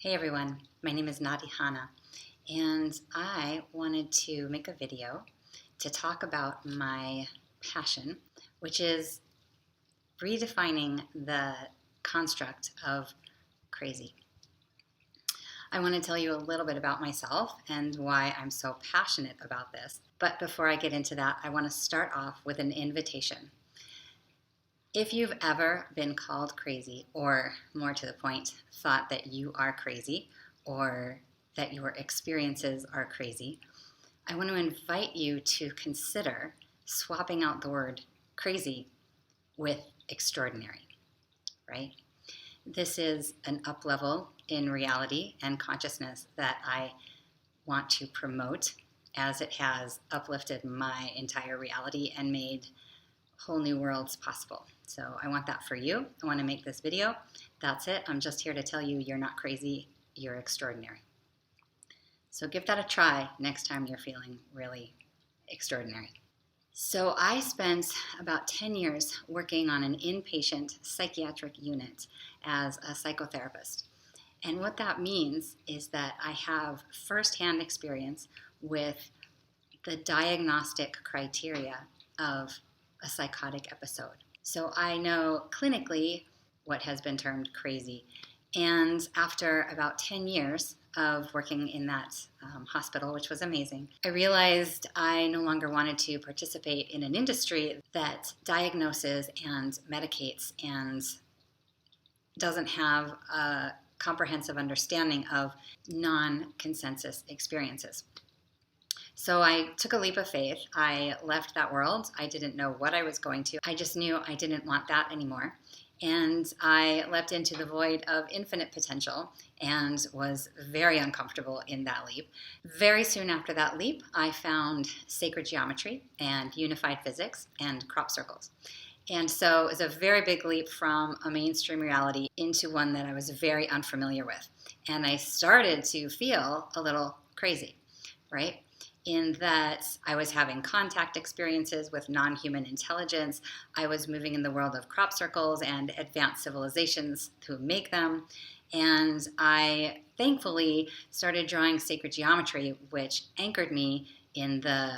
Hey everyone, my name is Nadi Hanna, and I wanted to make a video to talk about my passion, which is redefining the construct of crazy. I want to tell you a little bit about myself and why I'm so passionate about this. But before I get into that, I want to start off with an invitation. If you've ever been called crazy, or more to the point, thought that you are crazy, or that your experiences are crazy, I want to invite you to consider swapping out the word crazy with extraordinary, right? This is an up level in reality and consciousness that I want to promote, as it has uplifted my entire reality and made whole new worlds possible. So I want that for you. I want to make this video. That's it. I'm just here to tell you you're not crazy, you're extraordinary. So give that a try next time you're feeling really extraordinary. So I spent about 10 years working on an inpatient psychiatric unit as a psychotherapist. And what that means is that I have firsthand experience with the diagnostic criteria of a psychotic episode. So I know clinically what has been termed crazy. And after about 10 years of working in that hospital, which was amazing, I realized I no longer wanted to participate in an industry that diagnoses and medicates and doesn't have a comprehensive understanding of non-consensus experiences. So I took a leap of faith. I left that world. I didn't know what I was going to. I just knew I didn't want that anymore. And I leapt into the void of infinite potential and was very uncomfortable in that leap. Very soon after that leap, I found sacred geometry and unified physics and crop circles. And so it was a very big leap from a mainstream reality into one that I was very unfamiliar with. And I started to feel a little crazy, right? In that I was having contact experiences with non-human intelligence. I was moving in the world of crop circles and advanced civilizations who make them. And I thankfully started drawing sacred geometry, which anchored me in the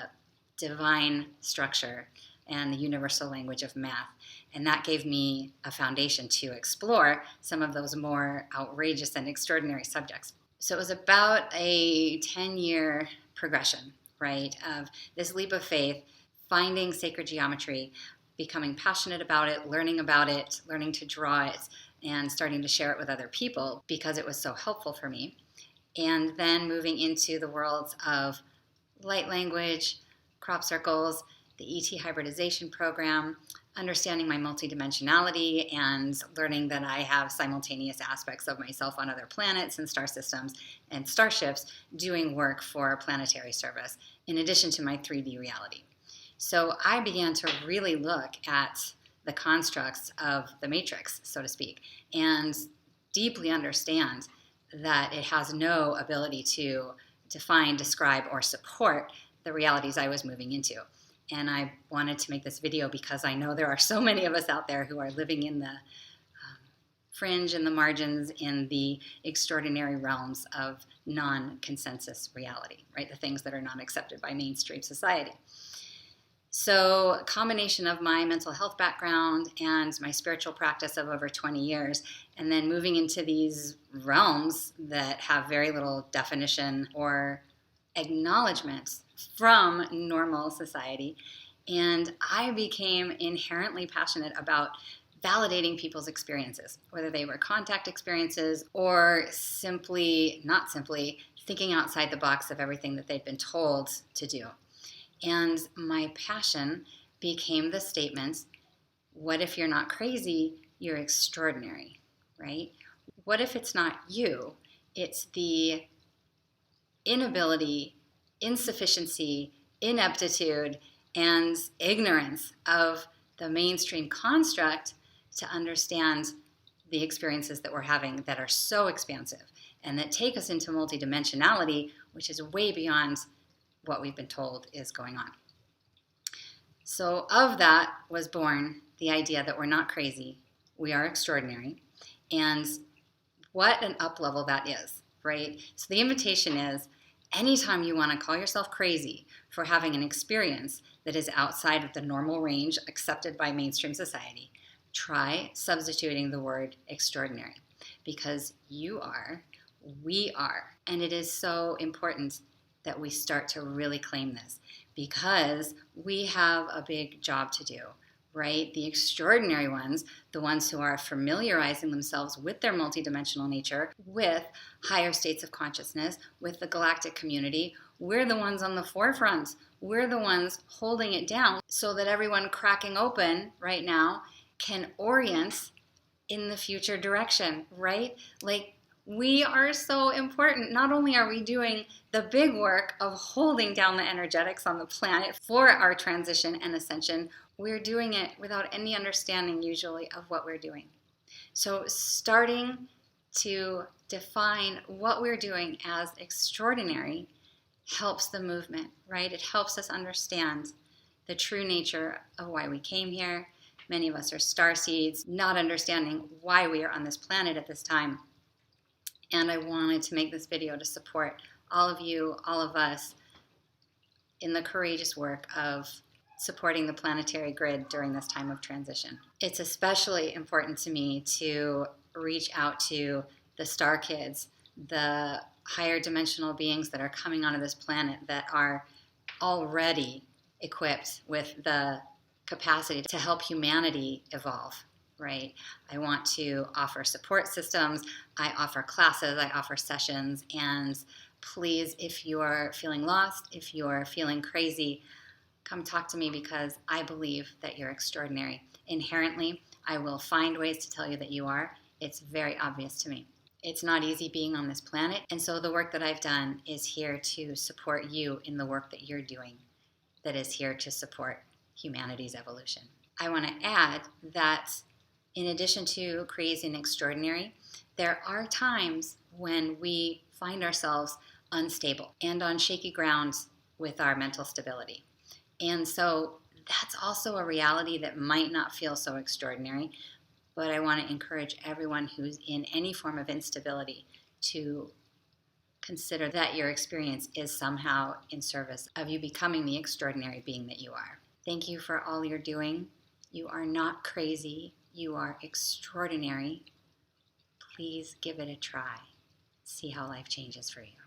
divine structure and the universal language of math. And that gave me a foundation to explore some of those more outrageous and extraordinary subjects. So it was about a 10-year progression, right, of this leap of faith, finding sacred geometry, becoming passionate about it, learning to draw it, and starting to share it with other people because it was so helpful for me. And then moving into the worlds of light language, crop circles, the ET hybridization program, understanding my multidimensionality and learning that I have simultaneous aspects of myself on other planets and star systems and starships doing work for planetary service, in addition to my 3D reality. So I began to really look at the constructs of the matrix, so to speak, and deeply understand that it has no ability to define, describe, or support the realities I was moving into. And I wanted to make this video because I know there are so many of us out there who are living in the fringe and the margins in the extraordinary realms of non-consensus reality, right? The things that are not accepted by mainstream society. So a combination of my mental health background and my spiritual practice of over 20 years, and then moving into these realms that have very little definition or acknowledgement from normal society. And I became inherently passionate about validating people's experiences, whether they were contact experiences or not simply thinking outside the box of everything that they'd been told to do. And my passion became the statement, what if you're not crazy, you're extraordinary, right? What if it's not you, it's the inability, insufficiency, ineptitude, and ignorance of the mainstream construct to understand the experiences that we're having that are so expansive and that take us into multidimensionality, which is way beyond what we've been told is going on. So of that was born the idea that we're not crazy, we are extraordinary, and What an up level that is, right? So the invitation is, anytime you want to call yourself crazy for having an experience that is outside of the normal range accepted by mainstream society, try substituting the word extraordinary, because you are, we are, and it is so important that we start to really claim this, because we have a big job to do, right? The extraordinary ones, the ones who are familiarizing themselves with their multidimensional nature, with higher states of consciousness, with the galactic community, we're the ones on the forefront. We're the ones holding it down so that everyone cracking open right now can orient in the future direction, right? Like, we are so important. Not only are we doing the big work of holding down the energetics on the planet for our transition and ascension, we're doing it without any understanding usually of what we're doing. So starting to define what we're doing as extraordinary helps the movement, right? It helps us understand the true nature of why we came here. Many of us are starseeds, not understanding why we are on this planet at this time. And I wanted to make this video to support all of you, all of us, in the courageous work of supporting the planetary grid during this time of transition. It's especially important to me to reach out to the star kids, the higher dimensional beings that are coming onto this planet that are already equipped with the capacity to help humanity evolve, right? I want to offer support systems, I offer classes, I offer sessions, and please, if you're feeling lost, if you're feeling crazy, come talk to me, because I believe that you're extraordinary. Inherently, I will find ways to tell you that you are. It's very obvious to me. It's not easy being on this planet, and so the work that I've done is here to support you in the work that you're doing, that is here to support humanity's evolution. I want to add that in addition to crazy and extraordinary, there are times when we find ourselves unstable and on shaky ground with our mental stability. And so that's also a reality that might not feel so extraordinary, but I want to encourage everyone who's in any form of instability to consider that your experience is somehow in service of you becoming the extraordinary being that you are. Thank you for all you're doing. You are not crazy. You are extraordinary. Please give it a try. See how life changes for you.